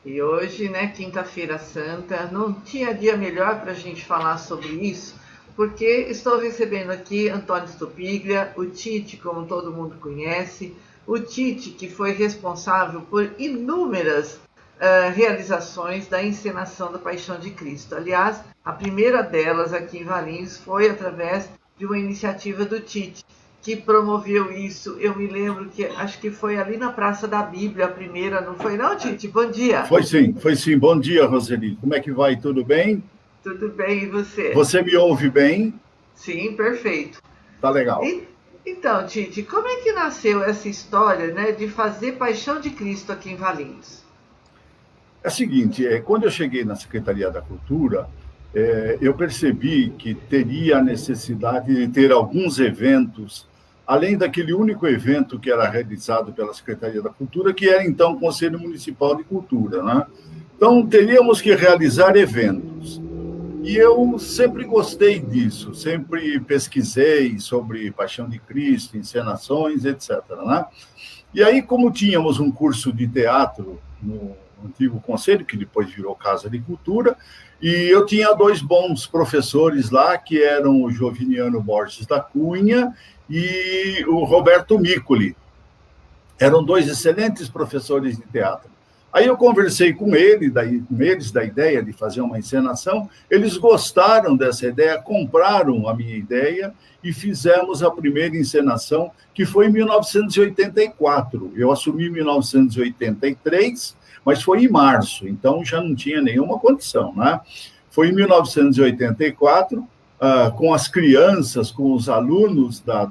E hoje, né, Quinta-feira Santa, não tinha dia melhor para a gente falar sobre isso, porque estou recebendo aqui Antônio Stupiglia, o Tite, como todo mundo conhece, o Tite que foi responsável por inúmeras realizações da encenação da Paixão de Cristo. Aliás, a primeira delas aqui em Valinhos foi através de uma iniciativa do Tite, que promoveu isso. Eu me lembro que acho que foi ali na Praça da Bíblia a primeira, não foi não, Tite? Bom dia. Foi sim, foi sim. Bom dia, Roseli. Como é que vai? Tudo bem? Tudo bem, e você? Você me ouve bem? Sim, perfeito. Tá legal. Então, Tite, como é que nasceu essa história, né, de fazer Paixão de Cristo aqui em Valinhos? É o seguinte, quando eu cheguei na Secretaria da Cultura, eu percebi que teria a necessidade de ter alguns eventos, além daquele único evento que era realizado pela Secretaria da Cultura, que era então o Conselho Municipal de Cultura, né? Então, teríamos que realizar eventos. E eu sempre gostei disso, sempre pesquisei sobre Paixão de Cristo, encenações, etc., né? E aí, como tínhamos um curso de teatro no antigo conselho, que depois virou Casa de Cultura, e eu tinha dois bons professores lá, que eram o Joviniano Borges da Cunha e o Roberto Micoli. Eram dois excelentes professores de teatro. Aí eu conversei com eles da ideia de fazer uma encenação, eles gostaram dessa ideia, compraram a minha ideia e fizemos a primeira encenação, que foi em 1984. Eu assumi em 1983, mas foi em março, então já não tinha nenhuma condição, né? Foi em 1984, com as crianças, com os alunos da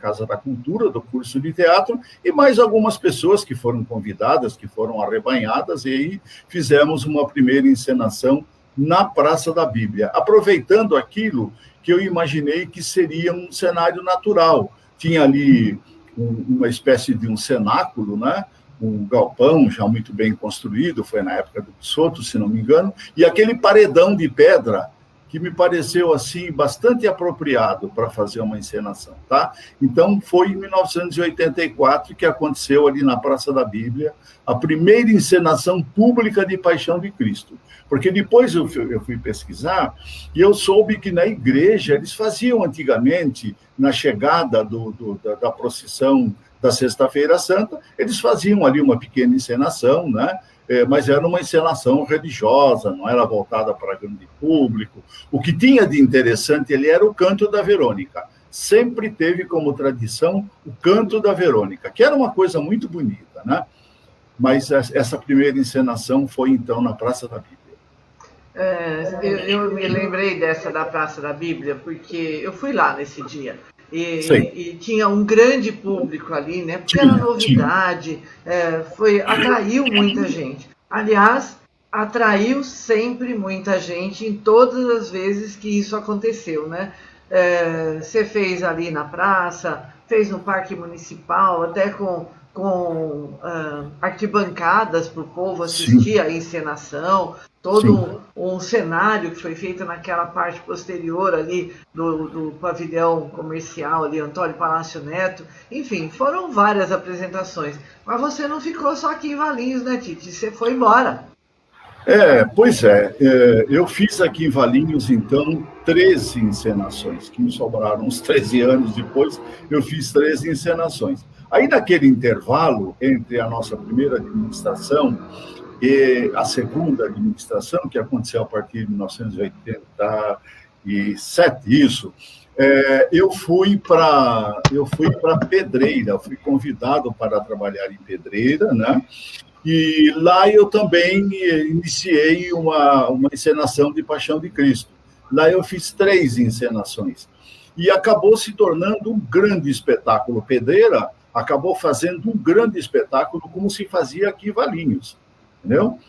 Casa da Cultura, do curso de teatro, e mais algumas pessoas que foram convidadas, que foram arrebanhadas, e aí fizemos uma primeira encenação na Praça da Bíblia, aproveitando aquilo que eu imaginei que seria um cenário natural. Tinha ali uma espécie de um cenáculo, né? Um galpão já muito bem construído, foi na época do Soto, se não me engano, e aquele paredão de pedra que me pareceu assim bastante apropriado para fazer uma encenação, tá? Então foi em 1984 que aconteceu ali na Praça da Bíblia a primeira encenação pública de Paixão de Cristo, porque depois eu fui pesquisar e eu soube que na igreja eles faziam antigamente, na chegada da procissão da Sexta-feira Santa, eles faziam ali uma pequena encenação, né? Mas era uma encenação religiosa, não era voltada para grande público. O que tinha de interessante ele era o canto da Verônica. Sempre teve como tradição o canto da Verônica, que era uma coisa muito bonita, né? Mas essa primeira encenação foi, então, na Praça da Bíblia. Eu me lembrei dessa da Praça da Bíblia, porque eu fui lá nesse dia. E tinha um grande público ali, né? Porque era novidade, atraiu muita gente. Aliás, atraiu sempre muita gente em todas as vezes que isso aconteceu, né? Você fez ali na praça, fez no Parque Municipal, até com arquibancadas para o povo assistir à encenação, todo um cenário que foi feito naquela parte posterior ali do pavilhão comercial ali, Antônio Palácio Neto. Enfim, foram várias apresentações. Mas você não ficou só aqui em Valinhos, né, Tite? Você foi embora. Pois é. Eu fiz aqui em Valinhos, então, 13 encenações, que me sobraram uns 13 anos depois, eu fiz 13 encenações. Aí, naquele intervalo entre a nossa primeira administração e a segunda administração, que aconteceu a partir de 1987, eu fui para Pedreira, fui convidado para trabalhar em Pedreira, né? E lá eu também iniciei uma encenação de Paixão de Cristo. Lá eu fiz 3 encenações. E acabou se tornando um grande espetáculo. Pedreira acabou fazendo um grande espetáculo, como se fazia aqui em Valinhos, entendeu?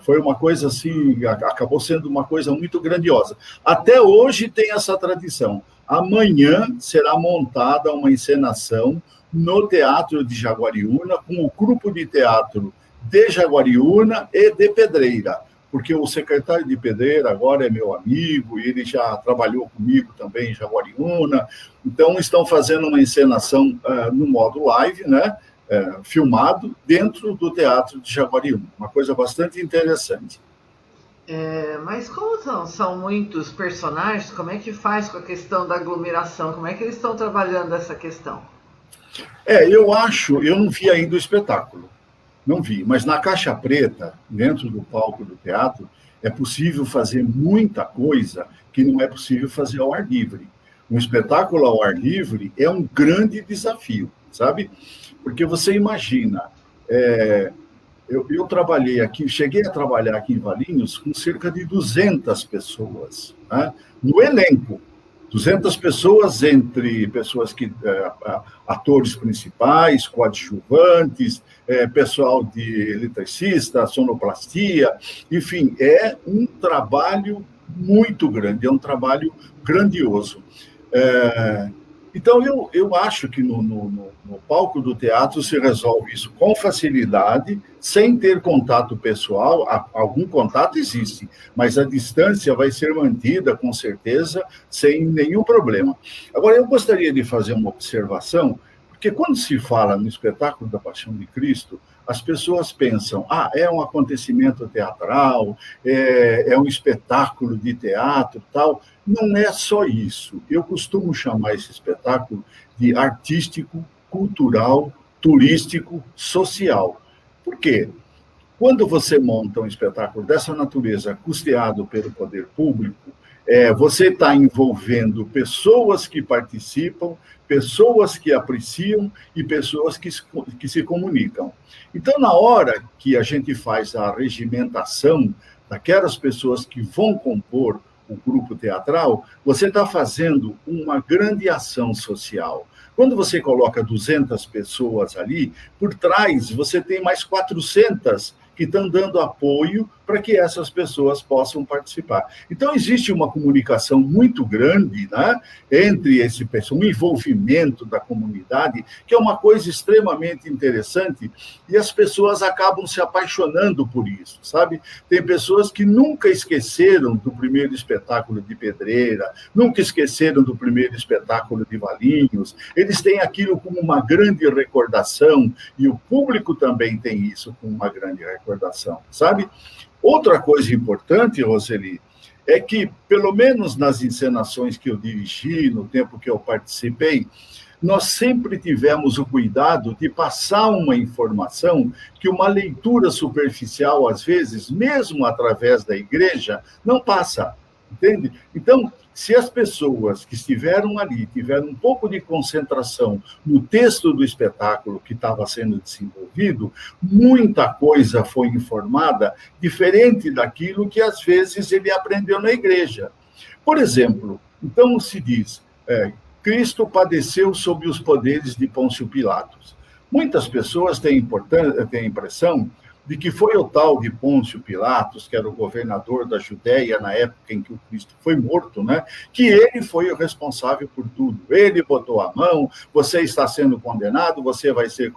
Foi uma coisa assim, acabou sendo uma coisa muito grandiosa. Até hoje tem essa tradição. Amanhã será montada uma encenação no Teatro de Jaguariúna, com o grupo de teatro de Jaguariúna e de Pedreira, porque o secretário de Pedreira agora é meu amigo, e ele já trabalhou comigo também em Jaguariúna, então estão fazendo uma encenação no modo live, né? filmado dentro do Teatro de Jaguariúna, uma coisa bastante interessante. Mas como são muitos personagens, como é que faz com a questão da aglomeração? Como é que eles estão trabalhando essa questão? Eu não vi ainda o espetáculo, não vi, mas na caixa preta, dentro do palco do teatro, é possível fazer muita coisa que não é possível fazer ao ar livre. Um espetáculo ao ar livre é um grande desafio, sabe? Porque você imagina, eu trabalhei aqui, cheguei a trabalhar aqui em Valinhos com cerca de 200 pessoas, né? No elenco. 200 pessoas, entre pessoas que atores principais, coadjuvantes, pessoal de eletricista, sonoplastia, enfim, é um trabalho muito grande, é um trabalho grandioso. Então, eu acho que no palco do teatro se resolve isso com facilidade, sem ter contato pessoal. Algum contato existe, mas a distância vai ser mantida, com certeza, sem nenhum problema. Agora, eu gostaria de fazer uma observação, porque quando se fala no espetáculo da Paixão de Cristo, as pessoas pensam, é um acontecimento teatral, é um espetáculo de teatro, tal. Não é só isso. Eu costumo chamar esse espetáculo de artístico, cultural, turístico, social. Por quê? Quando você monta um espetáculo dessa natureza, custeado pelo poder público, você está envolvendo pessoas que participam, pessoas que apreciam e pessoas que se comunicam. Então, na hora que a gente faz a regimentação daquelas pessoas que vão compor o grupo teatral, você está fazendo uma grande ação social. Quando você coloca 200 pessoas ali, por trás você tem mais 400 que estão dando apoio para que essas pessoas possam participar. Então, existe uma comunicação muito grande, né, entre esse pessoal, um envolvimento da comunidade, que é uma coisa extremamente interessante, e as pessoas acabam se apaixonando por isso, sabe? Tem pessoas que nunca esqueceram do primeiro espetáculo de Pedreira, nunca esqueceram do primeiro espetáculo de Valinhos, eles têm aquilo como uma grande recordação, e o público também tem isso como uma grande recordação, sabe? Outra coisa importante, Roseli, é que, pelo menos nas encenações que eu dirigi, no tempo que eu participei, nós sempre tivemos o cuidado de passar uma informação que uma leitura superficial, às vezes, mesmo através da igreja, não passa, entende? Então, se as pessoas que estiveram ali tiveram um pouco de concentração no texto do espetáculo que estava sendo desenvolvido, muita coisa foi informada, diferente daquilo que, às vezes, ele aprendeu na igreja. Por exemplo, então se diz, Cristo padeceu sob os poderes de Pôncio Pilatos. Muitas pessoas têm a impressão de que foi o tal de Pôncio Pilatos, que era o governador da Judéia na época em que o Cristo foi morto, né? Que ele foi o responsável por tudo. Ele botou a mão, você está sendo condenado, você vai ser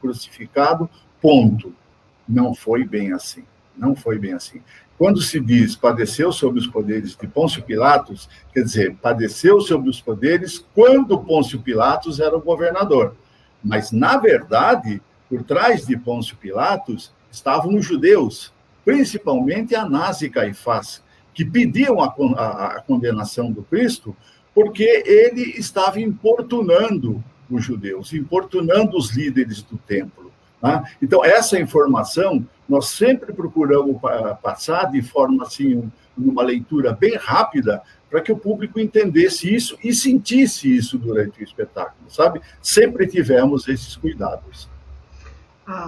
crucificado, ponto. Não foi bem assim. Não foi bem assim. Quando se diz padeceu sob os poderes de Pôncio Pilatos, quer dizer, padeceu sob os poderes quando Pôncio Pilatos era o governador. Mas, na verdade, por trás de Pôncio Pilatos estavam os judeus, principalmente Anás e Caifás, que pediam a condenação do Cristo porque ele estava importunando os judeus, importunando os líderes do templo. Tá? Então, essa informação nós sempre procuramos passar de forma assim, uma leitura bem rápida, para que o público entendesse isso e sentisse isso durante o espetáculo, sabe? Sempre tivemos esses cuidados.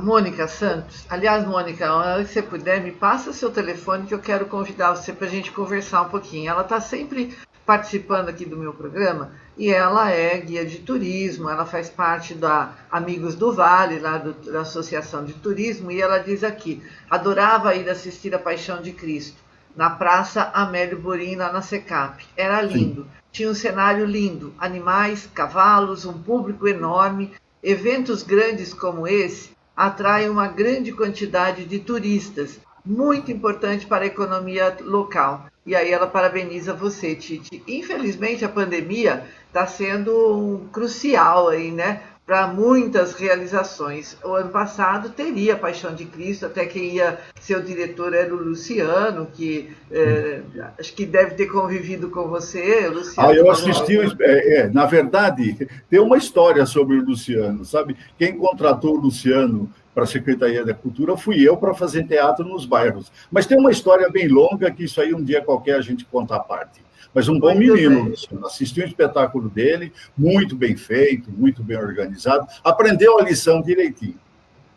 Mônica Santos. Aliás, Mônica, se você puder, me passa seu telefone que eu quero convidar você para a gente conversar um pouquinho. Ela está sempre participando aqui do meu programa e ela é guia de turismo, ela faz parte da Amigos do Vale, lá da Associação de Turismo, e ela diz aqui, adorava ir assistir a Paixão de Cristo, na Praça Amélio Borim, lá na Secap. Era lindo, sim. Tinha um cenário lindo, animais, cavalos, um público enorme. Eventos grandes como esse atraem uma grande quantidade de turistas, muito importante para a economia local. E aí ela parabeniza você, Tite. Infelizmente, a pandemia está sendo crucial aí, né, para muitas realizações. O ano passado teria Paixão de Cristo, até que ia ser o diretor era o Luciano, que acho que deve ter convivido com você, Luciano. Eu assisti, na verdade, tem uma história sobre o Luciano, sabe? Quem contratou o Luciano para a Secretaria da Cultura fui eu para fazer teatro nos bairros. Mas tem uma história bem longa que isso aí um dia qualquer a gente conta à parte. Mas um bom menino, Luciano. Assisti um espetáculo dele, muito bem feito, muito bem organizado. Aprendeu a lição direitinho.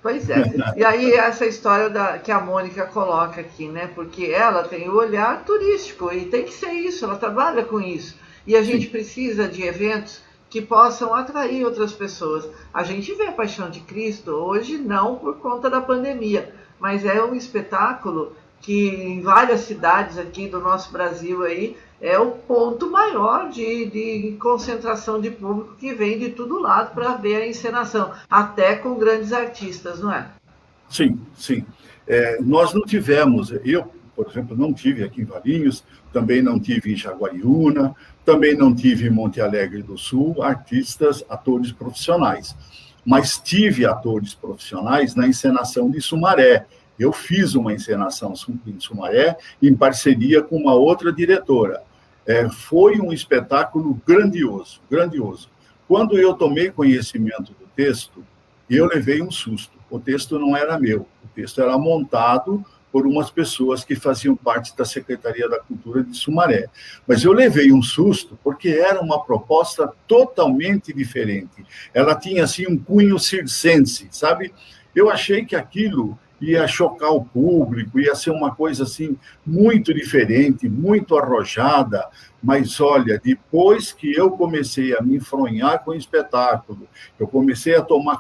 Pois é. E aí essa história que a Mônica coloca aqui, né? Porque ela tem o olhar turístico e tem que ser isso, ela trabalha com isso. E a gente precisa de eventos que possam atrair outras pessoas. A gente vê a Paixão de Cristo hoje não por conta da pandemia, mas é um espetáculo que em várias cidades aqui do nosso Brasil aí é o ponto maior de concentração de público que vem de todo lado para ver a encenação, até com grandes artistas, não é? Sim, sim. Nós não tivemos, eu, por exemplo, não tive aqui em Valinhos, também não tive em Jaguariúna, também não tive em Monte Alegre do Sul, atores profissionais. Mas tive atores profissionais na encenação de Sumaré. Eu fiz uma encenação em Sumaré em parceria com uma outra diretora. Foi um espetáculo grandioso, grandioso. Quando eu tomei conhecimento do texto, eu levei um susto. O texto não era meu, o texto era montado por umas pessoas que faziam parte da Secretaria da Cultura de Sumaré. Mas eu levei um susto porque era uma proposta totalmente diferente. Ela tinha, assim, um cunho circense, sabe? Eu achei que aquilo ia chocar o público, ia ser uma coisa assim muito diferente, muito arrojada, mas olha, depois que eu comecei a me enfronhar com o espetáculo, eu comecei a tomar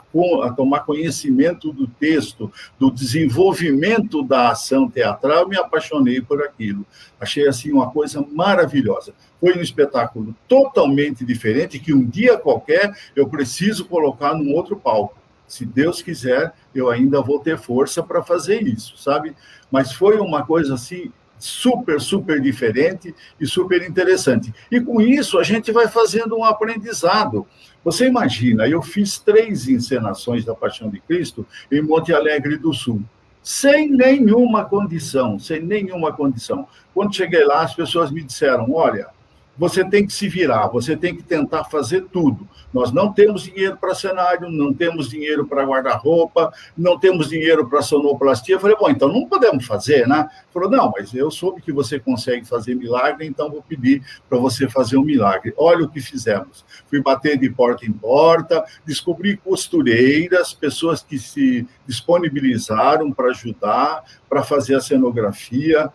conhecimento do texto, do desenvolvimento da ação teatral, eu me apaixonei por aquilo. Achei assim uma coisa maravilhosa. Foi um espetáculo totalmente diferente que um dia qualquer eu preciso colocar num outro palco. Se Deus quiser, eu ainda vou ter força para fazer isso, sabe? Mas foi uma coisa assim super, super diferente e super interessante. E com isso a gente vai fazendo um aprendizado. Você imagina, eu fiz 3 encenações da Paixão de Cristo em Monte Alegre do Sul, sem nenhuma condição, sem nenhuma condição. Quando cheguei lá, as pessoas me disseram, olha, você tem que se virar, você tem que tentar fazer tudo. Nós não temos dinheiro para cenário, não temos dinheiro para guarda-roupa, não temos dinheiro para sonoplastia. Eu falei, bom, então não podemos fazer, né? Falou, não, mas eu soube que você consegue fazer milagre, então vou pedir para você fazer um milagre. Olha o que fizemos. Fui bater de porta em porta, descobri costureiras, pessoas que se disponibilizaram para ajudar, para fazer a cenografia,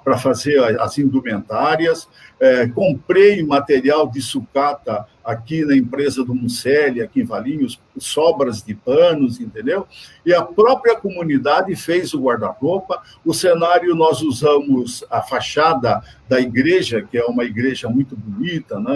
para fazer as indumentárias, comprei material de sucata aqui na empresa do Mucelli, aqui em Valinhos, sobras de panos, entendeu? E a própria comunidade fez o guarda-roupa, o cenário nós usamos a fachada da igreja, que é uma igreja muito bonita, né?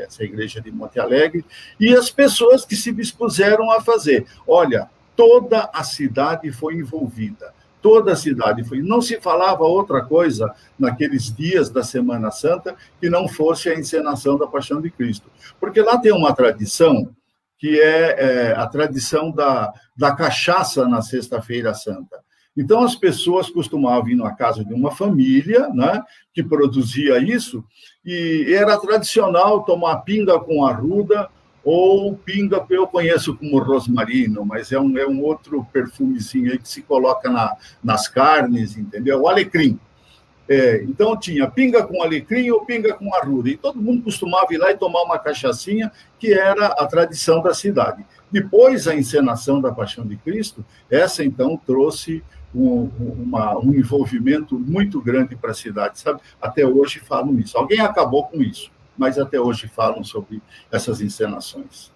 Essa igreja de Monte Alegre, e as pessoas que se dispuseram a fazer. Olha, toda a cidade foi envolvida. Toda a cidade foi. Não se falava outra coisa naqueles dias da Semana Santa que não fosse a encenação da Paixão de Cristo. Porque lá tem uma tradição, que é a tradição da cachaça na Sexta-feira Santa. Então, as pessoas costumavam ir na casa de uma família, né, que produzia isso, e era tradicional tomar pinga com arruda, ou pinga, que eu conheço como rosmarino, mas é um outro perfumezinho aí que se coloca nas carnes, entendeu? O alecrim. Então, tinha pinga com alecrim ou pinga com arruda. E todo mundo costumava ir lá e tomar uma cachaçinha, que era a tradição da cidade. Depois, a encenação da Paixão de Cristo, essa, então, trouxe um envolvimento muito grande para a cidade, sabe? Até hoje falam isso. Alguém acabou com isso, mas até hoje falam sobre essas encenações.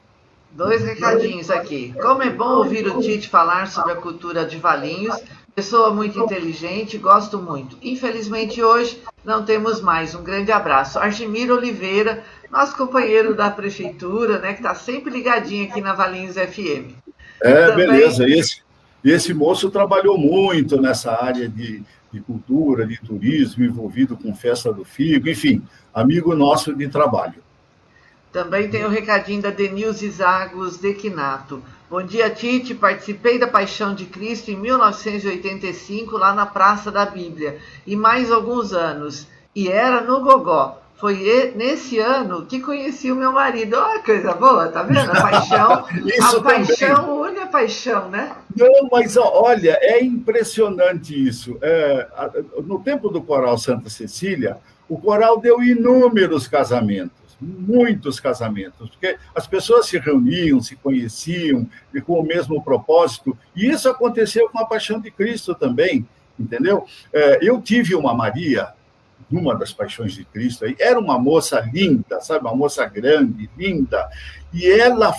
2 recadinhos aqui. Como é bom ouvir o Tite falar sobre a cultura de Valinhos. Pessoa muito inteligente, gosto muito. Infelizmente, hoje não temos mais. Um grande abraço. Argemiro Oliveira, nosso companheiro da prefeitura, né, que está sempre ligadinho aqui na Valinhos FM. Também... Beleza. Esse moço trabalhou muito nessa área de cultura, de turismo, envolvido com Festa do Figo, enfim, amigo nosso de trabalho. Também tem o recadinho da Denilze Zagos Dequinato. Bom dia, Tite. Participei da Paixão de Cristo em 1985, lá na Praça da Bíblia, e mais alguns anos. E era no Gogó. Foi nesse ano que conheci o meu marido. Olha que coisa boa, tá vendo? A paixão, Isso a paixão também. une a paixão, né? Não, mas olha, é impressionante isso. No tempo do Coral Santa Cecília, o coral deu inúmeros casamentos, muitos casamentos, porque as pessoas se reuniam, se conheciam com o mesmo propósito, e isso aconteceu com a Paixão de Cristo também, entendeu? Eu tive uma Maria, numa das Paixões de Cristo, era uma moça linda, sabe, uma moça grande, linda, e ela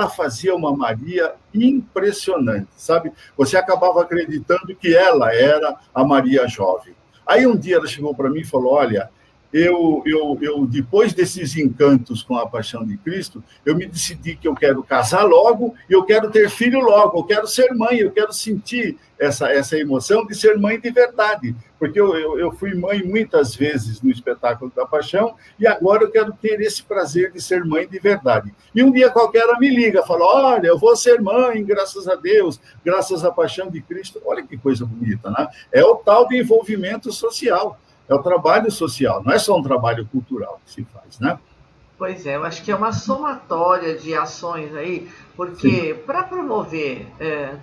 fazia uma Maria impressionante, sabe? Você acabava acreditando que ela era a Maria jovem. Aí um dia ela chegou para mim e falou: olha, eu depois desses encantos com a Paixão de Cristo, eu me decidi que eu quero casar logo e eu quero ter filho logo, eu quero ser mãe, eu quero sentir essa emoção de ser mãe de verdade, porque eu fui mãe muitas vezes no espetáculo da Paixão e agora eu quero ter esse prazer de ser mãe de verdade. E um dia qualquer ela me liga, fala: olha, eu vou ser mãe, graças a Deus, graças à Paixão de Cristo. Olha que coisa bonita, né? É o tal de envolvimento social. É o trabalho social, não é só um trabalho cultural que se faz, né? Pois é, eu acho que é uma somatória de ações aí, Sim. porque para promover,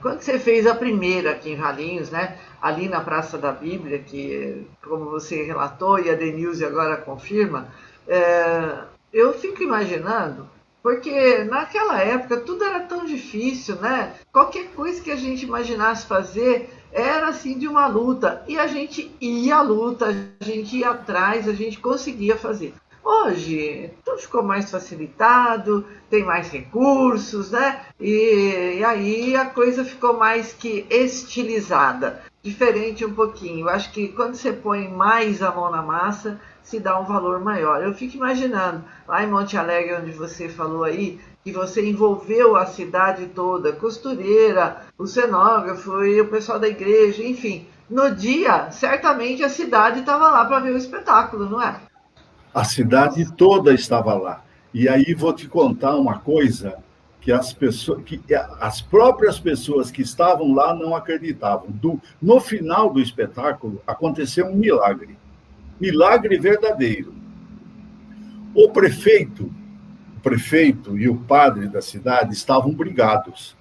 quando você fez a primeira aqui em Valinhos, né, ali na Praça da Bíblia, que como você relatou e a Denilze agora confirma, eu fico imaginando, porque naquela época tudo era tão difícil, né? Qualquer coisa que a gente imaginasse fazer era assim de uma luta, e a gente ia à luta, a gente ia atrás, a gente conseguia fazer. Hoje, tudo ficou mais facilitado, tem mais recursos, né? E aí a coisa ficou mais que estilizada, diferente um pouquinho. Eu acho que quando você põe mais a mão na massa, se dá um valor maior. Eu fico imaginando, lá em Monte Alegre, onde você falou aí, que você envolveu a cidade toda, costureira, o cenógrafo e o pessoal da igreja, enfim. No dia, certamente a cidade estava lá para ver o espetáculo, não é? A cidade toda estava lá. E aí vou te contar uma coisa que as próprias pessoas que estavam lá não acreditavam. No final do espetáculo aconteceu um milagre verdadeiro. O prefeito e o padre da cidade estavam brigados.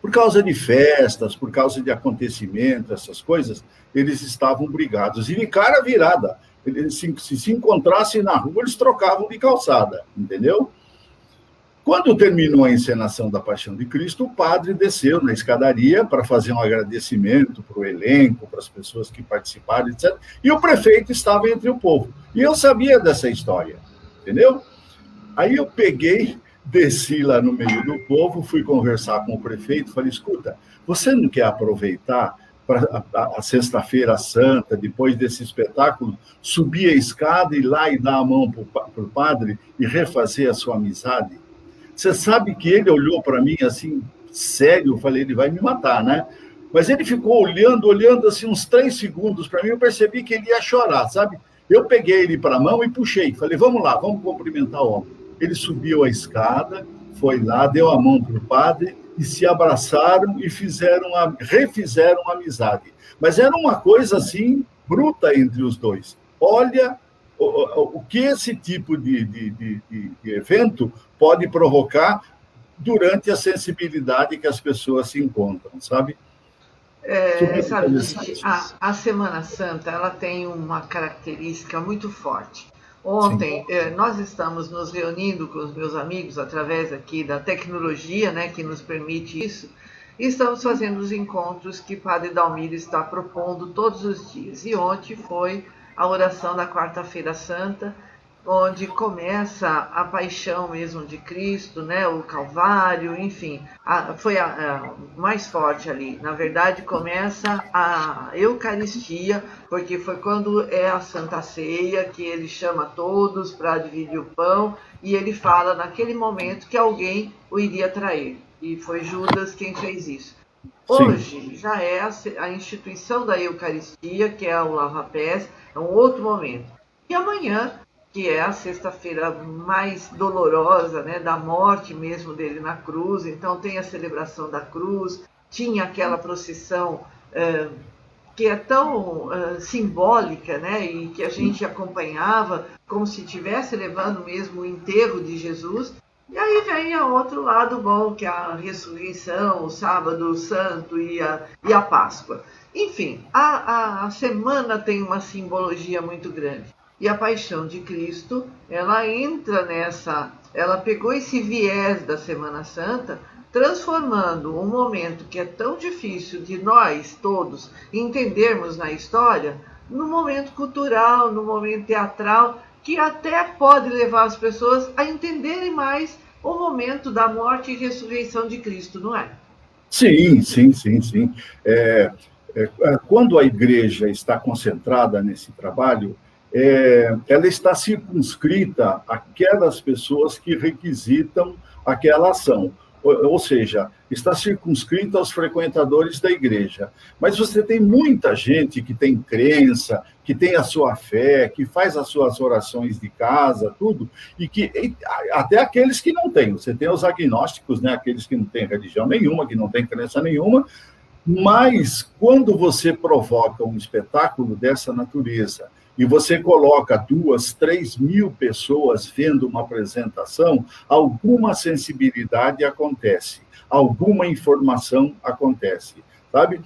Por causa de festas, por causa de acontecimentos, essas coisas, eles estavam brigados. E de cara virada. Eles, se encontrassem na rua, eles trocavam de calçada, entendeu? Quando terminou a encenação da Paixão de Cristo, o padre desceu na escadaria para fazer um agradecimento para o elenco, para as pessoas que participaram, etc. E o prefeito estava entre o povo. E eu sabia dessa história, entendeu? Aí eu peguei, desci lá no meio do povo, fui conversar com o prefeito, falei: escuta, você não quer aproveitar para a Sexta-feira Santa, depois desse espetáculo, subir a escada, ir lá e dar a mão para o padre e refazer a sua amizade? Você sabe que ele olhou para mim assim, sério, eu falei: ele vai me matar, né? Mas ele ficou olhando assim uns 3 segundos para mim, eu percebi que ele ia chorar, sabe? Eu peguei ele para a mão e puxei, falei: vamos lá, vamos cumprimentar o homem. Ele subiu a escada, foi lá, deu a mão para o padre e se abraçaram e refizeram a amizade. Mas era uma coisa assim, bruta entre os dois. Olha o que esse tipo de evento pode provocar durante a sensibilidade que as pessoas se encontram, sabe? Super Sabe, Titi, interessante. a Semana Santa ela tem uma característica muito forte. Sim, Ontem nós estamos nos reunindo com os meus amigos através aqui da tecnologia, né, que nos permite isso, e estamos fazendo os encontros que Padre Dalmiro está propondo todos os dias. E ontem foi a oração da Quarta-feira Santa, onde começa a paixão mesmo de Cristo, né, o Calvário, enfim, foi a mais forte ali. Na verdade, começa a Eucaristia, porque foi quando é a Santa Ceia que ele chama todos para dividir o pão e ele fala naquele momento que alguém o iria trair. E foi Judas quem fez isso. sim. Hoje já é a instituição da Eucaristia, que é o lava-pés, é um outro momento. E amanhã que é a sexta-feira mais dolorosa, né, da morte mesmo dele na cruz. Então tem a celebração da cruz, tinha aquela procissão que é tão simbólica, né, e que a gente acompanhava como se estivesse levando mesmo o enterro de Jesus. E aí vem o outro lado bom, que é a ressurreição, o sábado santo e a Páscoa. Enfim, a semana tem uma simbologia muito grande. E a paixão de Cristo, ela entra ela pegou esse viés da Semana Santa, transformando um momento que é tão difícil de nós todos entendermos na história, num momento cultural, num momento teatral, que até pode levar as pessoas a entenderem mais o momento da morte e ressurreição de Cristo, não é? Sim, sim, sim, sim. Quando a igreja está concentrada nesse trabalho, ela está circunscrita àquelas pessoas que requisitam aquela ação. Ou seja, está circunscrita aos frequentadores da igreja. Mas você tem muita gente que tem crença, que tem a sua fé, que faz as suas orações de casa, tudo, e até aqueles que não têm. Você tem os agnósticos, né? Aqueles que não têm religião nenhuma, que não têm crença nenhuma, mas quando você provoca um espetáculo dessa natureza e você coloca 2, 3 mil pessoas vendo uma apresentação, alguma sensibilidade acontece, alguma informação acontece, sabe?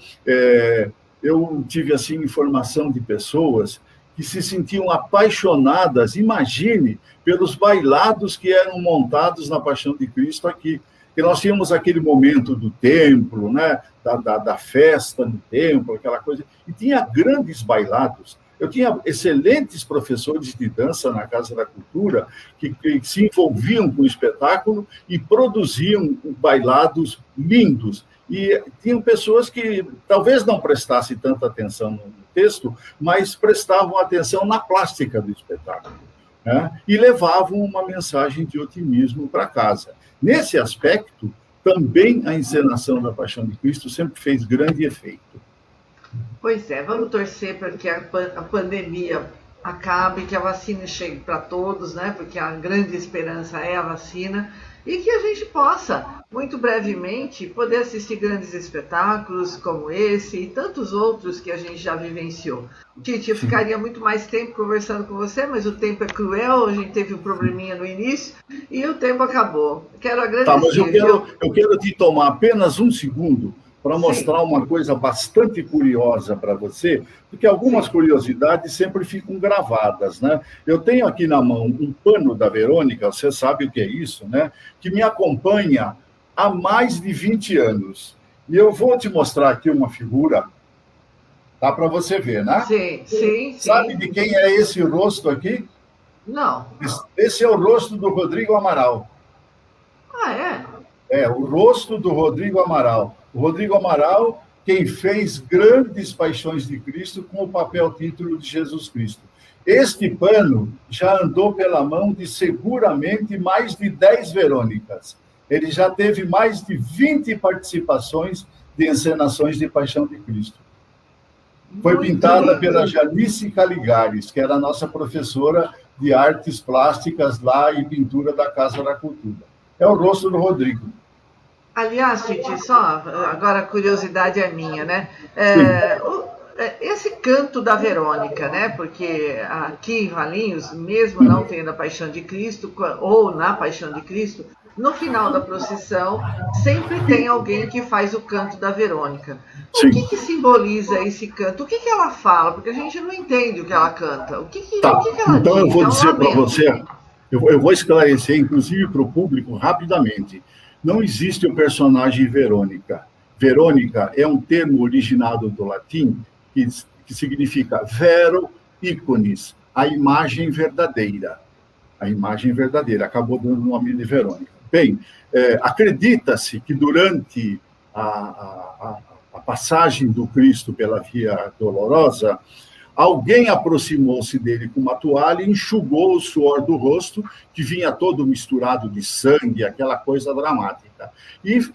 Eu tive, assim, informação de pessoas que se sentiam apaixonadas, imagine, pelos bailados que eram montados na Paixão de Cristo aqui. Que nós tínhamos aquele momento do templo, né? da festa no templo, aquela coisa, e tinha grandes bailados. Eu tinha excelentes professores de dança na Casa da Cultura que se envolviam com o espetáculo e produziam bailados lindos. E tinham pessoas que talvez não prestassem tanta atenção no texto, mas prestavam atenção na plástica do espetáculo, né? E levavam uma mensagem de otimismo para casa. Nesse aspecto, também a encenação da Paixão de Cristo sempre fez grande efeito. Pois é, vamos torcer para que a pandemia acabe, que a vacina chegue para todos, né? Porque a grande esperança é a vacina, e que a gente possa, muito brevemente, poder assistir grandes espetáculos como esse e tantos outros que a gente já vivenciou. Tite, eu ficaria muito mais tempo conversando com você, mas o tempo é cruel, a gente teve um probleminha no início e o tempo acabou. Quero agradecer. Tá, mas eu quero te tomar apenas um segundo para mostrar uma coisa bastante curiosa para você, porque algumas curiosidades sempre ficam gravadas, né? Eu tenho aqui na mão um pano da Verônica, você sabe o que é isso, né? Que me acompanha há mais de 20 anos. E eu vou te mostrar aqui uma figura, dá para você ver, né? Sim, sim. Sabe de quem é esse rosto aqui? Não. Esse é o rosto do Rodrigo Amaral. Ah, é? É, o rosto do Rodrigo Amaral. O Rodrigo Amaral, quem fez grandes paixões de Cristo com o papel título de Jesus Cristo. Este pano já andou pela mão de seguramente mais de 10 Verônicas. Ele já teve mais de 20 participações de encenações de Paixão de Cristo. Foi pintada pela Janice Caligares, que era a nossa professora de artes plásticas lá e pintura da Casa da Cultura. É o rosto do Rodrigo. Aliás, Titi, só agora a curiosidade é minha, né? Esse canto da Verônica, né? Porque aqui em Valinhos, mesmo não tendo a Paixão de Cristo, ou na Paixão de Cristo, no final da procissão, sempre tem alguém que faz o canto da Verônica. O que simboliza esse canto? O que ela fala? Porque a gente não entende o que ela canta. O que ela diz? Então eu vou dizer para você, eu vou esclarecer, inclusive para o público, rapidamente. Não existe o personagem Verônica. Verônica é um termo originado do latim que significa vero iconis, a imagem verdadeira. A imagem verdadeira. Acabou dando o nome de Verônica. Bem, acredita-se que durante a passagem do Cristo pela Via Dolorosa, alguém aproximou-se dele com uma toalha e enxugou o suor do rosto, que vinha todo misturado de sangue, aquela coisa dramática. E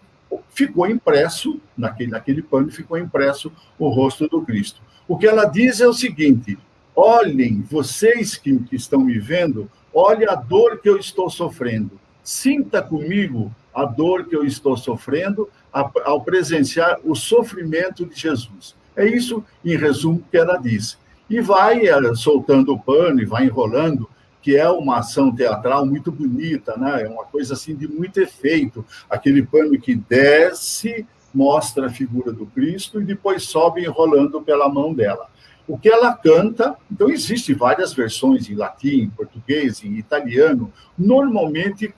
ficou impresso, naquele pano, ficou impresso o rosto do Cristo. O que ela diz é o seguinte: olhem, vocês que estão me vendo, olhem a dor que eu estou sofrendo. Sinta comigo a dor que eu estou sofrendo ao presenciar o sofrimento de Jesus. É isso, em resumo, que ela diz. E vai soltando o pano e vai enrolando, que é uma ação teatral muito bonita, né? É uma coisa assim de muito efeito. Aquele pano que desce, mostra a figura do Cristo e depois sobe enrolando pela mão dela. O que ela canta, então existem várias versões em latim, em português, em italiano, normalmente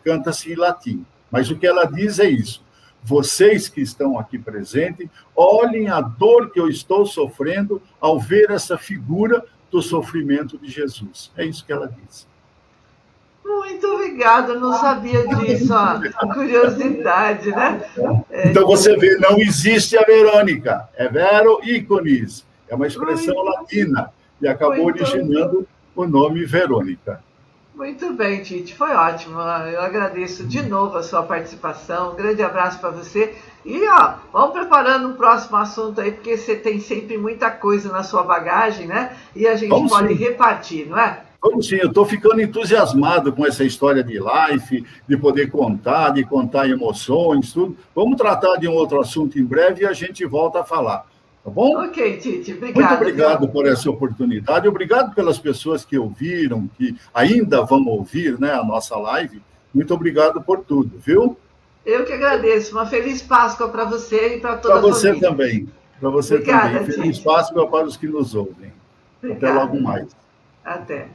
canta-se em latim, mas o que ela diz é isso: vocês que estão aqui presentes, olhem a dor que eu estou sofrendo ao ver essa figura do sofrimento de Jesus. É isso que ela diz. Muito obrigada, não sabia disso, ó. Curiosidade, né? Então você vê, não existe a Verônica, é Vero Iconis, é uma expressão latina e acabou originando o nome Verônica. Muito bem, Tite, foi ótimo. Eu agradeço de novo a sua participação. Um grande abraço para você. E ó, vamos preparando um próximo assunto aí, porque você tem sempre muita coisa na sua bagagem, né? E a gente pode repartir, não é? Vamos sim, eu estou ficando entusiasmado com essa história de life, de poder contar, de contar emoções, tudo. Vamos tratar de um outro assunto em breve e a gente volta a falar. Tá bom? Ok, Tite, obrigado. Muito obrigado por essa oportunidade, obrigado pelas pessoas que ouviram, que ainda vão ouvir, né, a nossa live. Muito obrigado por tudo, viu? Eu que agradeço. Uma feliz Páscoa para você e para toda a família. Para você também. Para você também. Feliz Páscoa para os que nos ouvem. Obrigada. Até logo mais. Até.